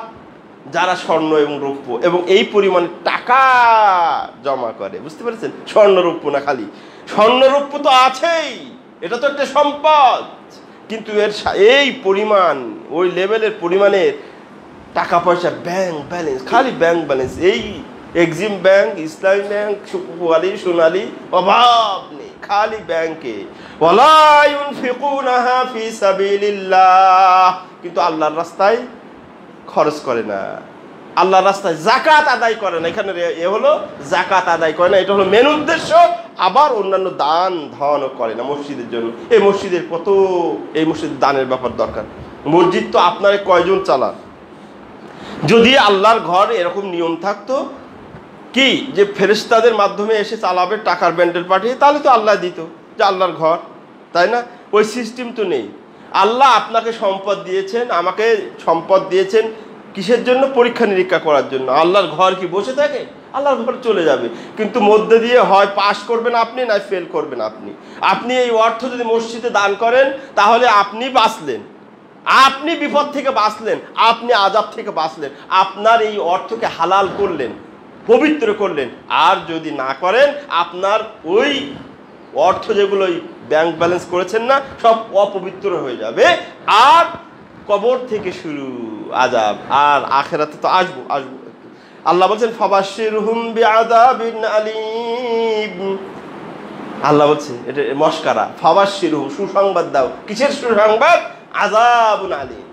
যারা স্বর্ণ এবং রৌপ্য এবং এই পরিমাণ টাকা জমা করে। বুঝতে পেরেছেন? স্বর্ণ রৌপ্য না, খালি স্বর্ণ রৌপ্য তো আছেই, এটা তো একটা সম্পদ, কিন্তু এর এই পরিমাণ, ওই লেভেলের পরিমাণের টাকা পয়সা, ব্যাংক ব্যালেন্স, খালি ব্যাংক ব্যালেন্স, এই এক্সিম ব্যাংক, ইসলামী ব্যাংক, সোনালী, অভাব নেই, খালি ব্যাংকে। ওয়ালা ইউনফিকুনাহা ফি সাবিলিল্লাহ, কিন্তু আল্লাহর রাস্তায় খরচ করে না, আল্লাহর রাস্তায় জাকাত আদায় করে না। এখানে এ হলো জাকাত আদায় করে না, এটা হলো মেন উদ্দেশ্য। আবার অন্যান্য দান ধানও করে না মসজিদের জন্য। এই মসজিদের দানের ব্যাপার দরকার। মসজিদ তো আপনার কয়জন চালান? যদি আল্লাহর ঘর এরকম নিয়ম থাকতো কি যে ফেরেশতাদের মাধ্যমে এসে চালাবে টাকার ব্যান্ডেল পাঠিয়ে, তাহলে তো আল্লাহ দিত, যে আল্লাহর ঘর, তাই না? ওই সিস্টেম তো নেই। আল্লাহ আপনাকে সম্পদ দিয়েছেন, আমাকে সম্পদ দিয়েছেন কিসের জন্য? পরীক্ষা নিরীক্ষা করার জন্য। আল্লাহর ঘর কি বসে থাকে? আল্লাহর ঘর চলে যাবে, কিন্তু মধ্যে দিয়ে হয় পাস করবেন আপনি, না ফেল করবেন আপনি। আপনি এই অর্থ যদি মসজিদে দান করেন, তাহলে আপনি বাঁচলেন, আপনি বিপদ থেকে বাঁচলেন, আপনি আযাব থেকে বাঁচলেন, আপনার এই অর্থকে হালাল করলেন, পবিত্র করলেন। আর যদি না করেন, আপনার ওই অর্থ যেগুলো ব্যাংক ব্যালেন্স করেছেন না, সব অপবিত্র হয়ে যাবে। আর কবর থেকে শুরু আযাব, আর আখিরাতে তো আসবো। আল্লাহ বলছেন, ফাবাশশিরহুম বিআযাবিন আলীম। আল্লাহ বলছে এটা মস্কারা, ফাবাশশিরহুম, সুসংবাদ দাও। কিসের সুসংবাদ? আযাবুন আলীম,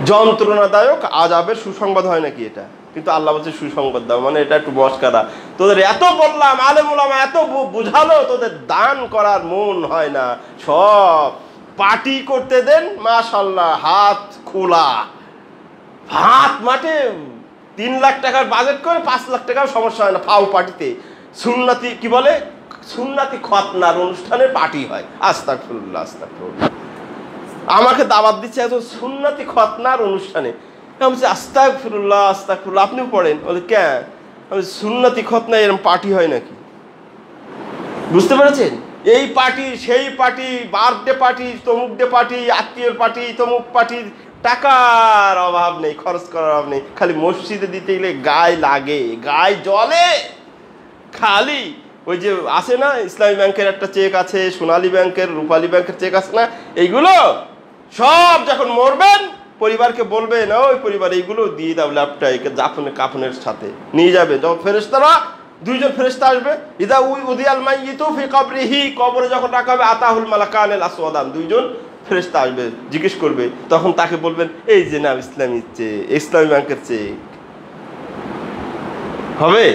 যন্ত্রণাদায়ক আযাবের সুসংবাদ হয় নাকি এটা? কিন্তু আল্লাহ বলছে সুসংবাদ দাও, মানে এটা একটু মস্কারা। তোদের এত বললাম, আলেম ওলামা এত বুঝালো, তোদের দান করার মন হয় না, সব পার্টি করতে দেন, মাশাআল্লাহ হাত খোলা, হাত মাঠে 3 লাখ টাকার বাজেট করে 5 লাখ টাকার সমস্যা হয় না, ফাও পার্টিতে সুন্নতি কি বলে, সুন্নতি খতনার অনুষ্ঠানে পার্টি হয়। আস্তাগফিরুল্লাহ, আস্তাগফিরুল্লাহ। আমাকে দাওয়াত দিচ্ছে এত সুন্নতি খতনার অনুষ্ঠানে, আমি বলছি আস্তাগফিরুল্লাহ, আস্তাগফিরুল্লাহ। আপনিও পড়েন? বলে কেন? আমি সুন্নতি খতনা এরকম পার্টি হয় নাকি? বুঝতে পেরেছেন? এই পার্টি সেই পার্টি, বার্থডে পার্টি, তমুক ডে পার্টি, আত্মীয়র পার্টি, তমুক পার্টির টাকার অভাব নেই, খরচ করার অভাব নেই। খালি মসজিদে দিতে গেলে গায়ে লাগে, গায়ে জ্বলে। খালি ওই যে আছে না, ইসলামী ব্যাংকের একটা চেক আছে, সোনালী ব্যাংকের, রূপালী ব্যাংকের চেক আছে না, এইগুলো সব যখন মরবেন পরিবারকে বলবেন, ওই পরিবার এইগুলো দিয়ে দাও ল্যাপটাই জাফনের কাফনের সাথে নিয়ে যাবে। যখন ফেরেশতারা, দুইজন ফেরেশতা আসবে, ইদা উদিয়াল মাইয়িতু ফি কবরিহি, কবরে যখন রাখা হবে, আতাহুল মালাকানিল আসওয়াদান, দুইজন ফেরেশতা আসবে, জিজ্ঞেস করবে, তখন তাকে বলবেন এই যে না ইসলামী চেক, ইসলামী ব্যাংকের চেক হবে।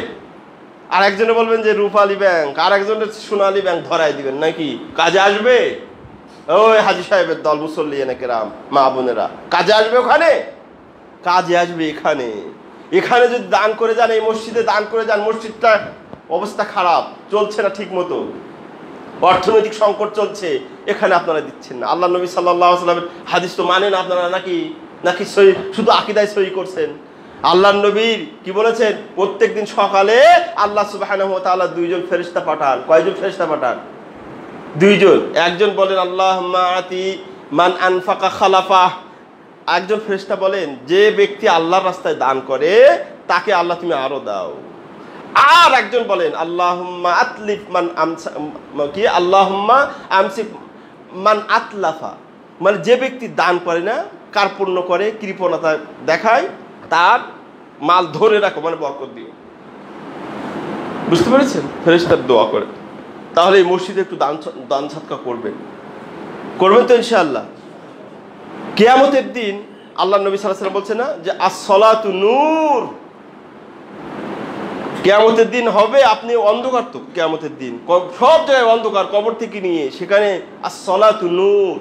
আর একজনে বলবেন যে রূপালী ব্যাংক, আর একজনের সোনালী ব্যাংক ধরাই দিবেন, নাকি কাজে আসবে? ওই হাজী সাহেবের দল, মুসল্লিয়ানে কেরাম, মা বোনেরা, কাজে আসবে ওখানে, কাজে আসবে এখানে। এখানে যদি দান করে যান, এই মসজিদে দান করে যান, মসজিদটা অবস্থা খারাপ, চলছে না ঠিক মতো, অর্থনৈতিক সংকট চলছে, এখানে আপনারা দিচ্ছেন না। আল্লাহ নবী সাল্লাল্লাহু আলাইহি ওয়াসাল্লামের হাদিস তো মানেন আপনারা, নাকি সহি, শুধু আকীদায় সহি করছেন? আল্লাহ নবীর কি বলেছেন? প্রত্যেকদিন সকালে আল্লাহ সুবহানাহু ওয়া তাআলা দুইজন ফেরেশতা পাঠান। কয়জন ফেরেশতা পাঠান? দুইজন। একজন বলেন আল্লাহুম্মা আতি মান আনফাকা খালাফা, একজন ফেরেশতা বলেন যে ব্যক্তি আল্লাহর রাস্তায় দান করে তাকে আল্লাহ তুমি আরো দাও। আর একজন বলেন আল্লাহুম্মা আতলিফ মান কি আল্লাহুম্মা আমসিক মান আতলাফা, মানে যে ব্যক্তি দান করে না, কার্পণ্য করে, কৃপণতা দেখায়, তার মাল ধরে রাখো, মানে বরকত দিও। বুঝতে পেরেছেন? ফেরেশতার দোয়া করে। তাহলে এই মসজিদে একটু দান সাদকা করবেন তো ইনশাআল্লাহ। কিয়ামতের দিন আল্লাহ নবী সাল্লাল্লাহু আলাইহি ওয়াসাল্লাম বলছে না যে আস-সালাতু নূর, কিয়ামতের দিন হবে আপনি অন্ধকার, তো কিয়ামতের দিন সব জায়গায় অন্ধকার, কবর থেকে নিয়ে সেখানে আস-সালাতু নূর,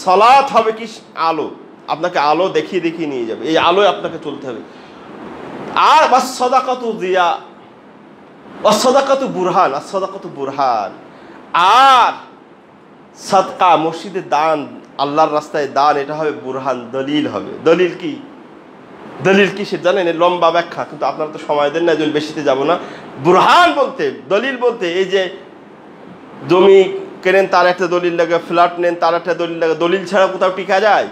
সালাত হবে কি আলো, আপনাকে আলো দেখিয়ে দেখিয়ে নিয়ে যাবে, এই আলোয় আপনাকে চলতে হবে। আর আস-সাদাকাতু জিয়া, আস-সাদাকাতু বুরহান, আস-সাদাকাতু বুরহান। আর সাদকা, মসজিদে দান, আল্লাহর রাস্তায় দান, এটা হবে বুরহান, দলিল হবে। দলিল কি? দলিল কি সে জানেন? লম্বা ব্যাখ্যা, কিন্তু আপনারা তো সময় দেন না, জন্য বেশিতে যাব না। বুরহান বলতে, দলিল বলতে, এই যে জমি কেনেন তার একটা দলিল লাগে, ফ্ল্যাট নেন তার একটা দলিল লাগে, দলিল ছাড়া কোথাও টিকা যায়?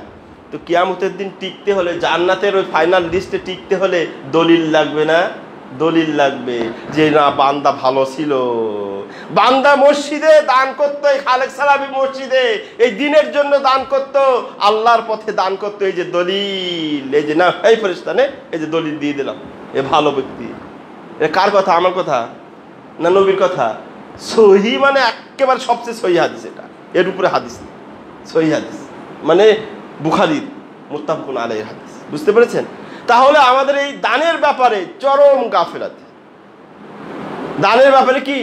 তো কিয়ামতের দিন টিকতে হলে, জান্নাতের ওই ফাইনাল লিস্টে টিকতে হলে দলিল লাগবে না? দলিল লাগবে যে না বান্দা ভালো ছিল, বান্দা মসজিদে দান করতো, এই খালেক সালামি মসজিদে এই দিনের জন্য দান করতো, আল্লাহর পথে দান করতো, এই যে দলিল, এই যে না এই ফেরেশতানে এই যে দলিল দিয়ে দিলাম, এ ভালো ব্যক্তি। এ কার কথা? আমার কথা না নবীর কথা? সহি মানে একেবারে সবচেয়ে সহি হাদিস, এটা এর উপরে হাদিস, সহি হাদিস মানে বুখারীর মুত্তাফাকুন আলাইহির হাদিস। বুঝতে পেরেছেন? তাহলে আমাদের এই দানের ব্যাপারে চরম গাফিলাতি, দানের ব্যাপারে কি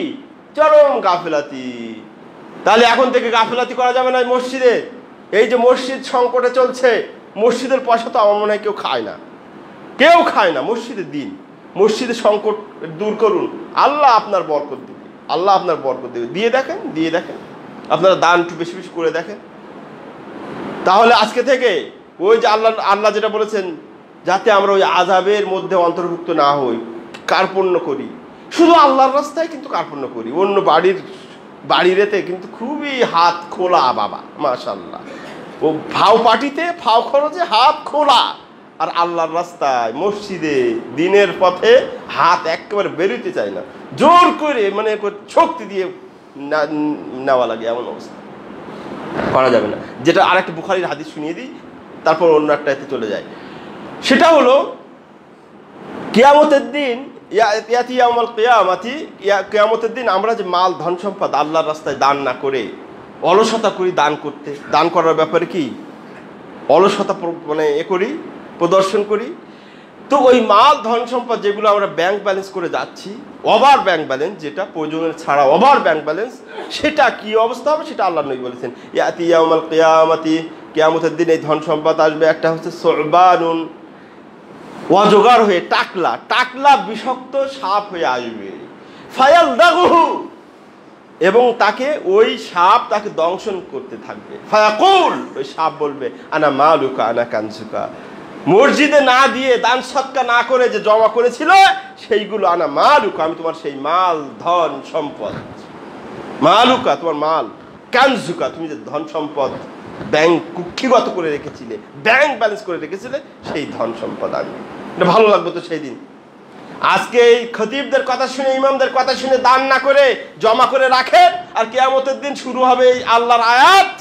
চরম গাফিলাতি। তাহলে এখন থেকে গাফিলাতি করা যাবে না মসজিদে। এই যে মসজিদ সংকটে চলছে, মসজিদের পয়সা তো আমার মনে হয় কেউ খায় না, কেউ খায় না। মসজিদের দিন, মসজিদের সংকট দূর করুন, আল্লাহ আপনার বরকত দেবে, আল্লাহ আপনার বরকত দেবে। দিয়ে দেখেন, দিয়ে দেখেন, আপনারা দান একটু বেশি বেশি করে দেখেন। তাহলে আজকে থেকে ওই যে আল্লাহ যেটা বলেছেন, যাতে আমরা ওই আযাবের মধ্যে অন্তর্ভুক্ত না হই, কার্পণ্য করি, শুধু আল্লাহর রাস্তায় কিন্তু কার্পণ্য করি, অন্য বাড়িতে কিন্তু খুবই হাত খোলা বাবা, মাশাআল্লাহ, ও ফাও পার্টিতে ফাও খরচে হাত খোলা, আর আল্লাহর রাস্তায় মসজিদে দিনের পথে হাত একেবারে বেরোতে চায় না, জোর করে মানে শক্তি দিয়ে নেওয়া লাগে, এমন অবস্থা করা যাবে না। যেটা আরেকটা বুখারীর হাদিস শুনিয়ে দিই, তারপর অন্য একটা এতে চলে যায়। সেটা হলো কিয়ামতের দিন, ইয়াতি ইয়াউমুল কিয়ামাতি, কিয়ামতের দিন আমরা যে মাল ধন সম্পদ আল্লাহর রাস্তায় দান না করে অলসতা করি, দান করার ব্যাপারে কি অলসতা মানে করি, প্রদর্শন করি, তো ওই মাল ধন সম্পদ যেগুলো আমরা ব্যাংক ব্যালেন্স করে যাচ্ছি, ওভার ব্যাংক ব্যালেন্স, যেটা প্রয়োজনের ছাড়া ওভার ব্যাংক ব্যালেন্স, সেটা কি অবস্থা হবে সেটা আল্লাহ নবী বলেছেন। ইয়াতি ইয়াউমুল কিয়ামাতি, কিয়ামতের দিন এই ধন সম্পদ আসবে, একটা হচ্ছে সুবানুন, অজগার হয়ে, টাকলা বিষাক্ত সাপ হয়ে আসবে, ফায়ালদাগুহু, এবং তাকে ওই সাপ তাকে দংশন করতে থাকবে। ফায়াকুল, ওই সাপ বলবে আনা মালুকা আনা কানসুকা, মসজিদে না দিয়ে দান সৎকা না করে যে জমা করেছিল সেইগুলো, আনা মালুকা, আমি তোমার সেই মাল ধন সম্পদ। মালুকা তোমার মাল, কানজুকা তুমি যে ধন সম্পদ ব্যাংক কুক্ষিগত করে রেখেছিলে, ব্যাংক ব্যালেন্স করে রেখেছিলে, সেই ধন সম্পদ আমি। এটা ভালো লাগবে তো সেই দিন। আজকে এই খতিবদের কথা শুনে, ইমামদের কথা শুনে দান না করে জমা করে রাখেন, আর কিয়ামতের দিন শুরু হবে এই আল্লাহর আয়াত,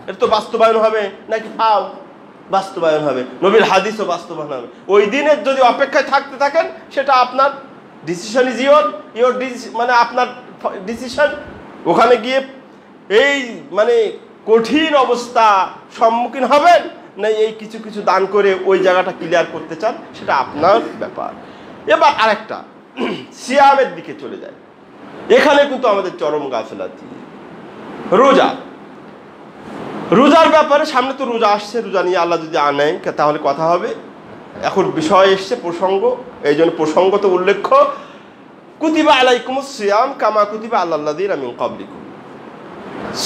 এটা তো বাস্তবায়ন হবে নাকি ফাও? বাস্তবায়ন হবে, নবীর হাদিসও বাস্তবায়ন হবে। ওই দিনের যদি অপেক্ষায় থাকতে থাকেন, সেটা আপনার ডিসিশন ইজ ইয়োর মানে আপনার ডিসিশন। ওখানে গিয়ে এই মানে কঠিন অবস্থা সম্মুখীন হবেন না এই কিছু কিছু দান করে ওই জায়গাটা ক্লিয়ার করতে চান, সেটা আপনার ব্যাপার। এবার আরেকটা সিয়ামের দিকে চলে যায়। এখানে কিন্তু আমাদের চরম গাফিলাতি। রোজা, রোজার ব্যাপারে সামনে তো রোজা আসছে, রোজা নিয়ে আল্লাহ যদি আনেন তাহলে কথা হবে। এখন বিষয় এসছে, প্রসঙ্গ, এই জন্য প্রসঙ্গ তো উল্লেখ্য, কুতিবা আলাইকুমুস সিয়াম কামা কুতিবা আলাল্লাযিনা মিন ক্বাবলিকুম।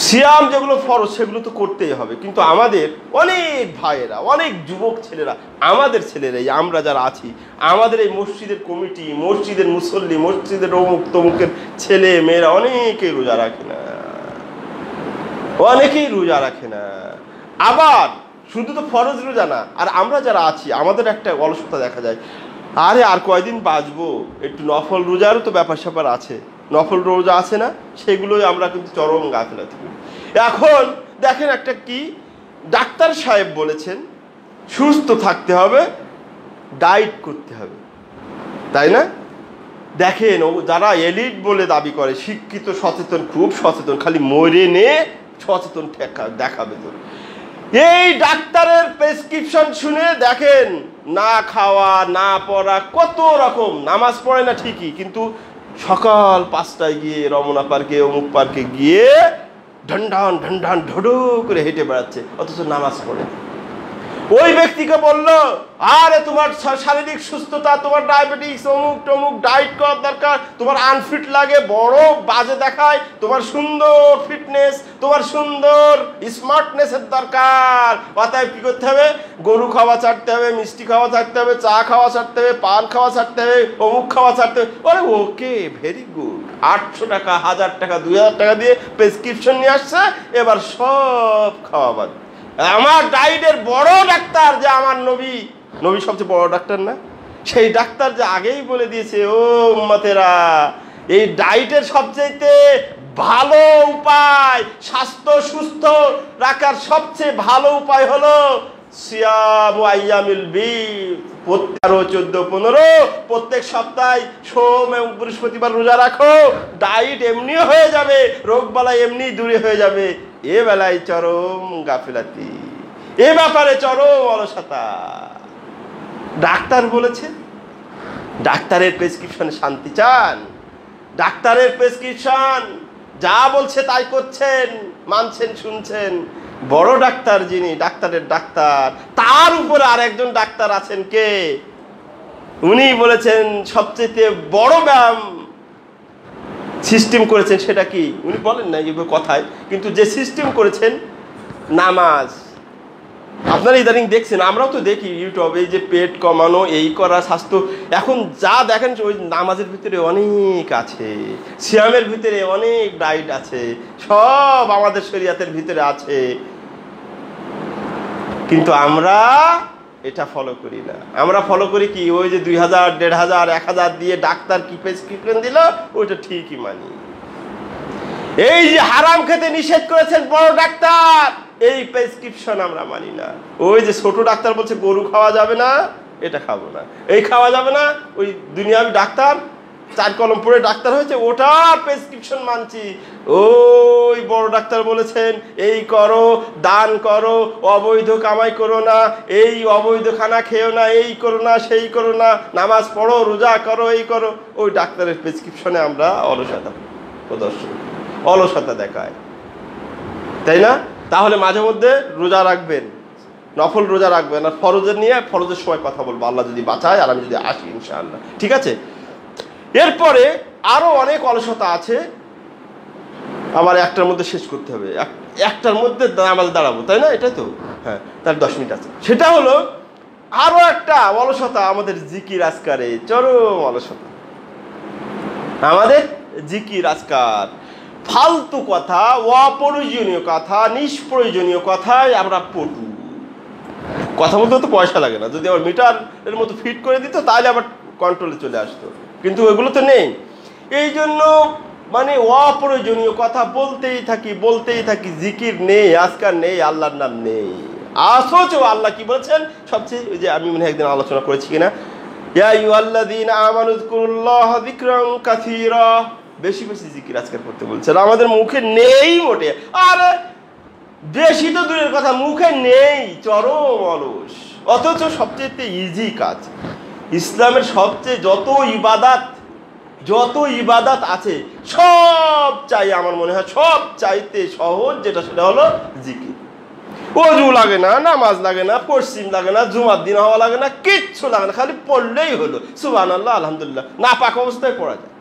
সিয়াম যেগুলো ফরজ সেগুলো তো করতেই হবে, কিন্তু আমাদের অনেক ভাইয়েরা, অনেক যুবক ছেলেরা, আমাদের ছেলেরাই, আমরা যারা আছি, আমাদের এই মসজিদের কমিটি, মসজিদের মুসল্লি, মসজিদের অমুক তমুকের ছেলে মেয়েরা অনেকেই রোজা রাখে না, অনেকেই রোজা রাখে না। আবার শুধু তো ফরজ রোজা না, আর আমরা যারা আছি আমাদের একটা অলসতা দেখা যায়, আরে আর কয়দিন বাঁচবো, একটু নফল রোজারও তো ব্যাপার স্যাপার আছে, নফল রোজা আছে না, সেগুলোই আমরা কিন্তু চরম গাফিলাতি করি। এখন দেখেন একটা কি ডাক্তার সাহেব বলেছেন, সুস্থ থাকতে হবে, ডায়েট করতে হবে, তাই না? দেখেন যারা এলিট বলে দাবি করে, শিক্ষিত সচেতন, খুব সচেতন, খালি মরে নে সচেতন দেখাবে তো, এই ডাক্তারের প্রেসক্রিপশন শুনে দেখেন না খাওয়া না পড়া, কত রকম, নামাজ পড়ে না ঠিকই, কিন্তু সকাল 5টায় গিয়ে রমনা পার্কে অমুক পার্কে গিয়ে ঢন্ডান ঢন্ডান ঢোডো করে হেঁটে বেড়াচ্ছে, অথচ নামাজ পড়ে। ওই ব্যক্তিকে বলল, আরে তোমার শারীরিক সুস্থতা, তোমার ডায়াবেটিস অমুক টমুক, ডায়েট করার দরকার, তোমার আনফিট লাগে, বড় বাজে দেখায়, তোমার সুন্দর ফিটনেস, তোমার সুন্দর স্মার্টনেসের দরকার, অতএব কি করতে হবে? গরু খাওয়া ছাড়তে হবে, মিষ্টি খাওয়া ছাড়তে হবে, চা খাওয়া ছাড়তে হবে, পান খাওয়া ছাড়তে হবে, অমুক খাওয়া ছাড়তে হবে। আরে ওকে, ভেরি গুড। 800 টাকা, 1000 টাকা, 2000 টাকা দিয়ে প্রেসক্রিপশন নিয়ে আসছে, এবার সব খাওয়া বাদ। আমার ডায়েটের বড় ডাক্তার যে আমার নবী, নবী সবচেয়ে বড় ডাক্তার না, সেই ডাক্তার যে আগেই বলে দিয়েছে, ও উম্মতেরা, এই ডায়েটের সবচেয়ে ভালো উপায়, স্বাস্থ্য সুস্থ রাখার সবচেয়ে ভালো উপায় হলো সিয়াম আইয়ামিল বীদ, 13, 14, 15 প্রত্যেক সপ্তাহে সোম এবং বৃহস্পতিবার রোজা রাখো, ডায়েট এমনিও হয়ে যাবে, রোগবালাই এমনি দূরে হয়ে যাবে। এ বেলায় চরম গাফিলাতি, এ ব্যাপারে চরম অলসতা। ডাক্তার বলেছে, ডাক্তারের প্রেসক্রিপশনে শান্তি চান? ডাক্তারের প্রেসক্রিপশন যা বলছে তাই করছেন, মানছেন, শুনছেন। বড় ডাক্তার যিনি, ডাক্তারের ডাক্তার, তার উপরে আর একজন ডাক্তার আছেন কে? উনি বলেছেন সবচেয়ে বড় ব্যায়াম সিস্টেম করেছেন, সেটা কি উনি বলেন না এইভাবে কথায়, কিন্তু যে সিস্টেম করেছেন নামাজ। আপনারা ইদানিং দেখছেন, আমরাও তো দেখি ইউটিউবে, এই যে পেট কমানো, এই করা, স্বাস্থ্য, এখন যা দেখেন ওই নামাজের ভিতরে অনেক আছে, সিয়ামের ভিতরে অনেক ডায়েট আছে, সব আমাদের শরীয়তের ভিতরে আছে, কিন্তু আমরা এটা ফলো করি না। আমরা ফলো করি কি, ওই যে 2000, 1500, 1000 দিয়ে ডাক্তার কি প্রেসক্রিপশন দিল ওইটা ঠিকই মানি। এই যে হারাম খেতে নিষেধ করেছেন বড় ডাক্তার, এই প্রেসক্রিপশন আমরা মানি না। ওই যে ছোট ডাক্তার বলছে গরু খাওয়া যাবে না, এটা খাবো না, এই খাওয়া যাবে না, ওই দুনিয়াবি ডাক্তার 4 কলম পড়ে ডাক্তার হয়েছে, ওটা প্রেসক্রিপশন মানছি। ওই বড় ডাক্তার বলেছেন এই করো, দান করো, অবৈধ কামাই করো না, এই অবৈধ খানা খেও না, এই করো না, সেই করো না, নামাজ পড়ো, রোজা করো, এই করো। ওই ডাক্তারের প্রেসক্রিপশনে আমরা অলসতা প্রদর্শন, অলসতা দেখায়, তাই না? তাহলে মাঝে মধ্যে রোজা রাখবেন, নফল রোজা রাখবেন, আর ফরজের নিয়ে ফরজের সময় কথা বলবো, আল্লাহ যদি বাঁচায় আর আমি যদি আসি ইনশাআল্লাহ, ঠিক আছে? এরপরে আরো অনেক অলসতা আছে, আমার একটার মধ্যে শেষ করতে হবে, একটার মধ্যে নামাজ দাঁড়াবো, তাই না? এটাই তো, হ্যাঁ, তার 10 মিনিট আছে। সেটা হলো আরো একটা অলসতা, আমাদের জিকির আজকারে চরম অলসতা। আমাদের জিকির আজকার ফালতু কথা, অপ্রয়োজনীয় কথা, নিষ্প্রয়োজনীয় কথায় আমরা পটু। কথা বলতে তো পয়সা লাগে না, যদি আবার মিটারের মতো ফিট করে দিত তাহলে আবার কন্ট্রোলে চলে আসতো, কিন্তু ওইগুলো তো নেই। এই জন্য মানে অপ্রয়োজনীয় কথা বলতেই থাকি, জিকির নেই, আজকার নেই, আল্লাহর নাম নেই। অথচ আল্লাহ কি বলছেন সবচেয়ে, ওই যে আমি মনে হয় একদিন আলোচনা করেছি কিনা, ইয়া আইয়ুহাল্লাযীনা আমানু যিকুরুল্লাহা যিকরান কাসীরা, বেশি বেশি জিকির আজকার করতে বলছেন। আমাদের মুখে নেই মোটে, আরে বেশি তো দূরের কথা, মুখে নেই, চরম অলস। অথচ সবচেয়ে ইজি কাজ, ইসলামের সবচেয়ে যত ইবাদাত আছে সব চাই, আমার মনে হয় সব চাইতে সহজ যেটা, সেটা হলো জিকির। ওযু লাগে না, নামাজ লাগে না, পশ্চিম লাগে না, জুমার দিন হওয়া লাগে না, কিচ্ছু লাগে না, খালি পড়লেই হলো সুবহানাল্লাহ আলহামদুলিল্লাহ। না পাক অবস্থায় পড়া যায়।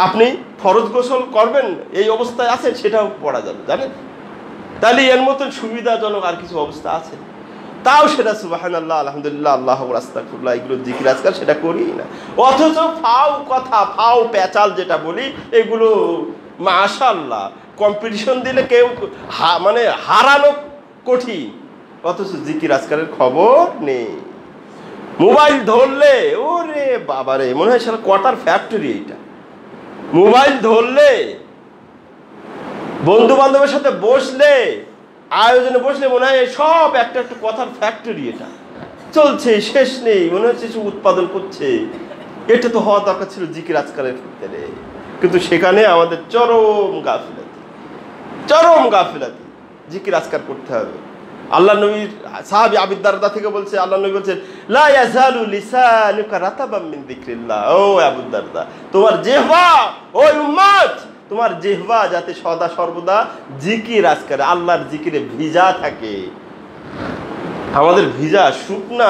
আপনি ফরজ গোসল করবেন, এই অবস্থায় আছেন, সেটাও পড়া যাবে, জানেন? তাহলে এর মতন সুবিধাজনক আর কিছু অবস্থা আছে? তাও সেটা সুবহানাল্লাহ আলহামদুলিল্লাহ আল্লাহু আস্তাগফিরুল্লাহ এগুলো জিকির আজকাল সেটা করি না। অথচ ফাও কথা, ফাও পেঁচাল যেটা বলি, এগুলো মাশাআল্লাহ কম্পিটিশন দিলে কেউ মানে হারানো কঠিন, অথচ জিকির আজকালের খবর নেই। মোবাইল ধরলে ওরে বাবারে, মনে হয় সেটা কটার ফ্যাক্টরি। এইটা মোবাইল ধরলে, বন্ধু বান্ধবের সাথে বসলে, আয়োজনে বসলে মনে হয় সব একটা একটা কথার ফ্যাক্টরি। এটা চলছে, শেষ নেই, মনে হচ্ছে সব উৎপাদন করছে। এটা তো হওয়া দরকার ছিল জিকির আজকালের ক্ষেত্রে, কিন্তু সেখানে আমাদের চরম গাফিলাতি। জিকির আজকার করতে হবে। আল্লাহ নবীর সাহাবী আবু দারদা থেকে বলছে, আল্লাহ নবী বলছেন লা ইয়াজালু লিসানুকা রাতাবাম মিন যিকরিল্লাহ। ও আবু দারদা, তোমার জিহ্বা, ও উম্মত, তোমার জিহ্বা যাতে সদা সর্বদা জিকির আজকারে, আল্লাহর জিকিরে ভিজা থাকে। আমাদের ভিজা, শুকনা